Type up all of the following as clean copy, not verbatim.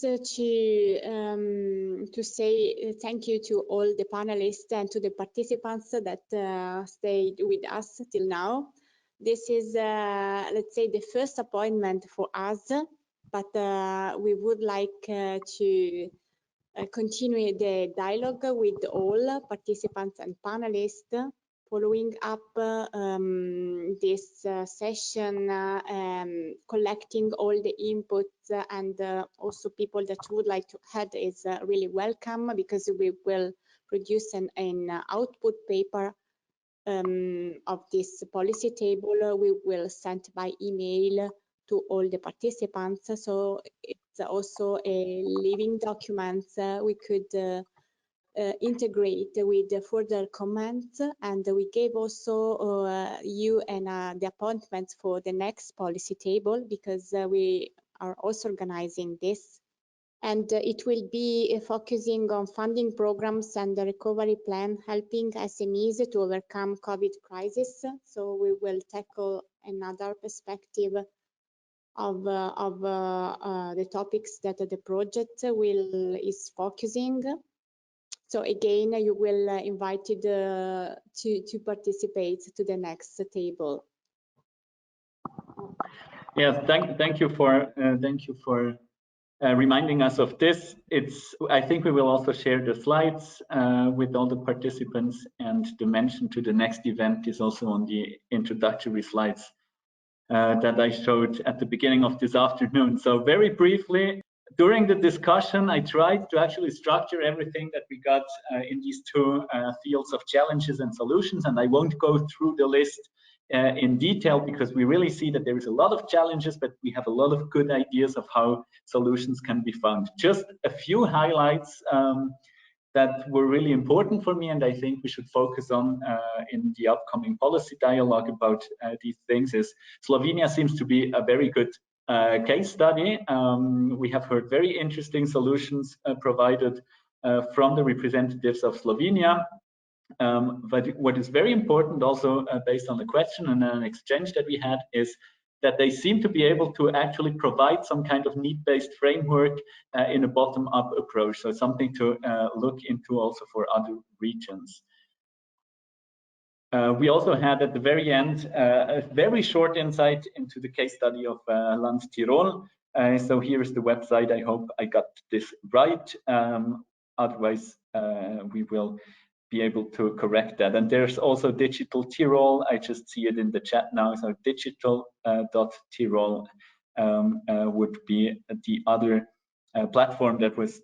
to say thank you to all the panelists and to the participants that stayed with us till now. This is, let's say, the first appointment for us, but we would like to continue the dialogue with all participants and panelists, following up this session, collecting all the inputs, and also people that would like to add is really welcome, because we will produce an output paper of this policy table. We will send by email to all the participants, so it's also a living document we could integrate with further comments, and we gave also you and the appointments for the next policy table, because we are also organizing this, and it will be focusing on funding programs and the recovery plan, helping SMEs to overcome COVID crisis. So we will tackle another perspective of the topics that the project is focusing. So again, you will invited to participate to the next table. Yes, thank you for reminding us of this. I think we will also share the slides with all the participants, and the mention to the next event is also on the introductory slides that I showed at the beginning of this afternoon. So very briefly, during the discussion, I tried to actually structure everything that we got in these two fields of challenges and solutions, and I won't go through the list in detail, because we really see that there is a lot of challenges, but we have a lot of good ideas of how solutions can be found. Just a few highlights that were really important for me, and I think we should focus on in the upcoming policy dialogue about these things, is Slovenia seems to be a very good case study. We have heard very interesting solutions provided from the representatives of Slovenia. But what is very important also based on the question and an exchange that we had is that they seem to be able to actually provide some kind of need-based framework in a bottom-up approach. So something to look into also for other regions. We also had at the very end a very short insight into the case study of Land Tirol. So here is the website. I hope I got this right. Otherwise, we will be able to correct that. And there's also Digital Tirol. I just see it in the chat now. So digital.tirol would be the other platform that was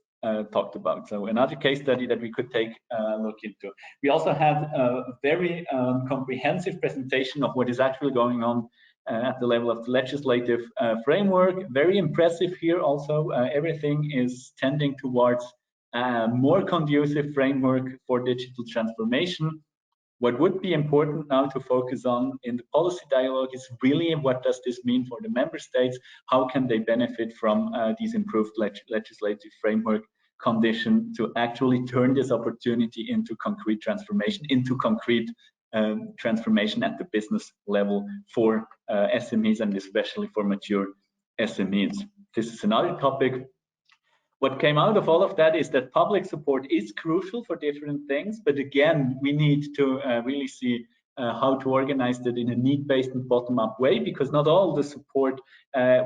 talked about. So another case study that we could take a look into. We also had a very comprehensive presentation of what is actually going on at the level of the legislative framework. Very impressive here also. Everything is tending towards a more conducive framework for digital transformation. What would be important now to focus on in the policy dialogue is really what does this mean for the member states? How can they benefit from these improved legislative framework condition to actually turn this opportunity into concrete transformation, transformation at the business level for SMEs, and especially for mature SMEs. This is another topic. What came out of all of that is that public support is crucial for different things, but again, we need to really see how to organize that in a need-based and bottom-up way, because not all the support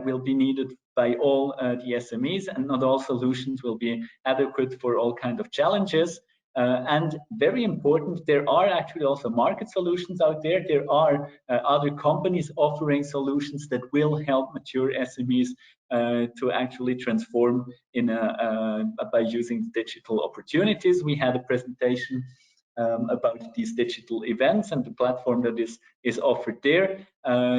will be needed by all the SMEs, and not all solutions will be adequate for all kinds of challenges. And very important, there are actually also market solutions out there. There are other companies offering solutions that will help mature SMEs to actually transform by using digital opportunities. We had a presentation about these digital events and the platform that is offered there.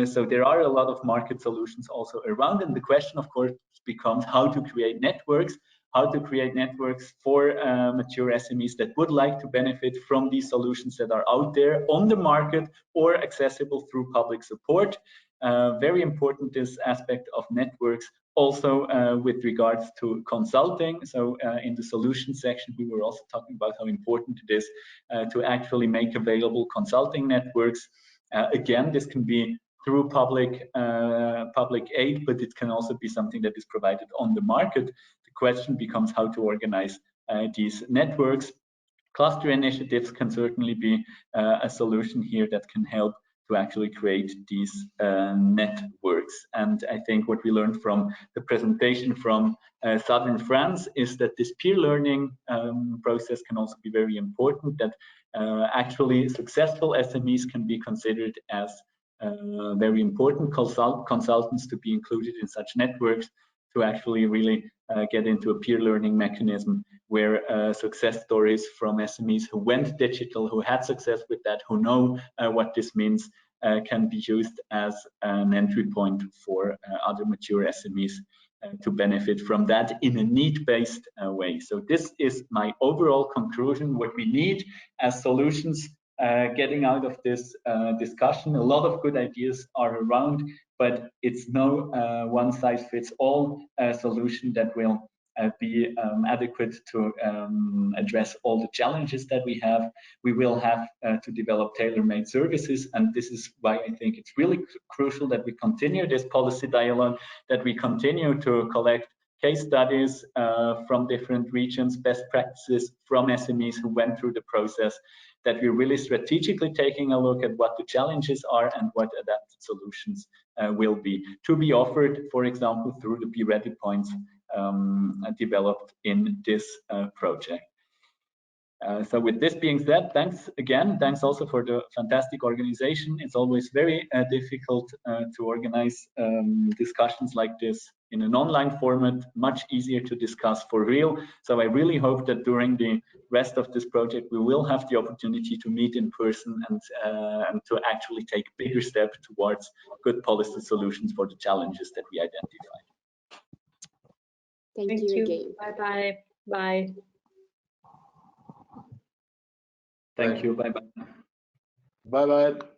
So there are a lot of market solutions also around, and the question, of course, becomes how to create networks. How to create networks for mature SMEs that would like to benefit from these solutions that are out there on the market or accessible through public support. Very important, this aspect of networks, also with regards to consulting. So in the solution section, we were also talking about how important it is to actually make available consulting networks. Again, this can be through public aid, but it can also be something that is provided on the market. The question becomes how to organize these networks. Cluster initiatives can certainly be a solution here that can help to actually create these networks. And I think what we learned from the presentation from Southern France is that this peer learning process can also be very important, that actually successful SMEs can be considered as very important consultants to be included in such networks, to actually really get into a peer learning mechanism where success stories from SMEs who went digital, who had success with that, who know what this means, can be used as an entry point for other mature SMEs to benefit from that in a need-based way. So this is my overall conclusion. What we need as solutions getting out of this discussion, a lot of good ideas are around, but it's no one-size-fits-all solution that will be adequate to address all the challenges that we have. We will have to develop tailor-made services, and this is why I think it's really crucial that we continue this policy dialogue, that we continue to collect case studies from different regions, best practices from SMEs who went through the process, that we're really strategically taking a look at what the challenges are and what adapted solutions will be to be offered, for example, through the BE-READI points developed in this project. So with this being said, thanks again. Thanks also for the fantastic organization. It's always very difficult to organize discussions like this in an online format, much easier to discuss for real. So I really hope that during the rest of this project, we will have the opportunity to meet in person and to actually take bigger steps towards good policy solutions for the challenges that we identified. Thank you again. Bye-bye. Bye. Thank you. Bye-bye. Bye-bye.